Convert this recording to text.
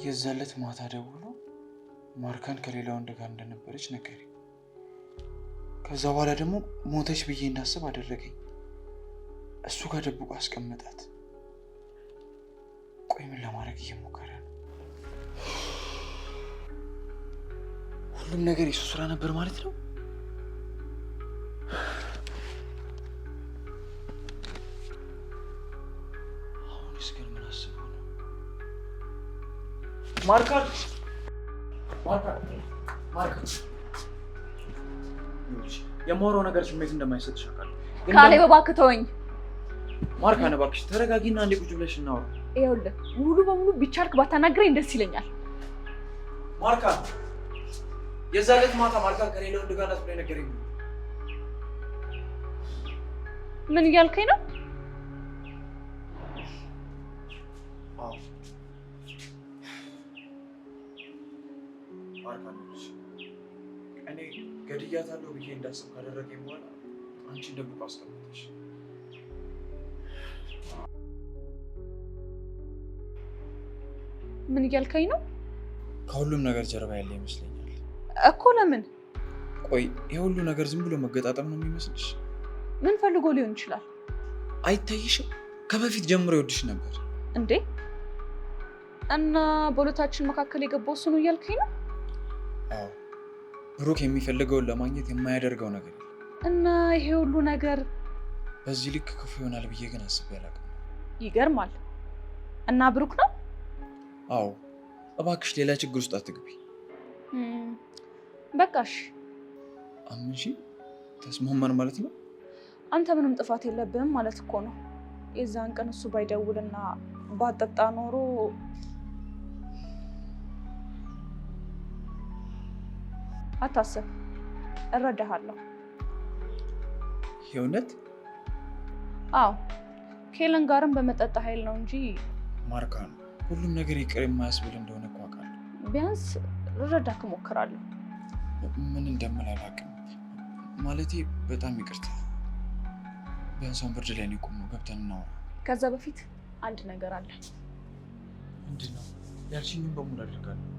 የዛለት ማታ ደውሎ ማርካን ከሌላ ወንድ ጋር እንደነበረች ነገረኝ። ከዛ በኋላ ደግሞ ሞተች ብዬ እንዳስብ አደረገኝ። እሱ ጋር ደብቆ አስቀመጣት። ቆይ ምን ለማድረግ እየሞከረ ነው? ሁሉም ነገር የሱ ስራ ነበር ማለት ነው? አሁንስ ግን ምን አስበው ነው? ማርካን የማወራው ነገር ስሜት እንደማይሰጥሽ አውቃለሁ። ካሌብ እባክህ ተወኝ። ማርካን እባክሽ ተረጋጊና አንዴ ቁጭ ብለሽ እናውራ። ይኸውልህ ሙሉ በሙሉ ቢቻልክ ባታናግረኝ ደስ ይለኛል። ማርካን የዛለት ማታ ማርካን ከሌላ ወንድ ጋር ናት ብሎ ነገረኝ። ምን እያልከኝ ነው? ማርካን እኔ ገድያታለሁ ብዬ እንዳስብ ካደረገኝ በኋላ አንቺን ደብቆ አስቀምጠሽ። ምን እያልከኝ ነው? ከሁሉም ነገር ጀርባ ያለ ይመስለኛል እኮ። ለምን? ቆይ የሁሉ ነገር ዝም ብሎ መገጣጠም ነው የሚመስልሽ? ምን ፈልጎ ሊሆን ይችላል? አይታይሽም? ከበፊት ጀምሮ ይወድሽ ነበር እንዴ? እና በሁለታችን መካከል የገባው እሱ ነው እያልከኝ ነው? አዎ፣ ብሩክ የሚፈልገውን ለማግኘት የማያደርገው ነገር የለም። እና ይሄ ሁሉ ነገር በዚህ ልክ ክፉ ይሆናል ብዬ ግን አስቤ አላውቅም። ይገርማል። እና ብሩክ ነው? አዎ፣ እባክሽ ሌላ ችግር ውስጥ አትግቢ። በቃሽ። አምንሽ? ተስማማን ማለት ነው? አንተ ምንም ጥፋት የለብህም ማለት እኮ ነው። የዛን ቀን እሱ ባይደውልና ባጠጣ ኖሮ አታስብ፣ እረዳሃለሁ። የእውነት? አዎ፣ ከሄለን ጋርም በመጠጣ ኃይል ነው እንጂ ማርካን ሁሉም ነገር ይቅር የማያስብል እንደሆነ እኮ አውቃለሁ። ቢያንስ ልረዳክ እሞክራለሁ። ምን እንደምል አላውቅም። ማለቴ በጣም ይቅርታ። ቢያንስ አሁን ብርድ ላይ ነው የቆምነው፣ ገብተን እናወራ። ከዛ በፊት አንድ ነገር አለ። ምንድን ነው? ያልሽኝን በሙሉ አድርጋለሁ።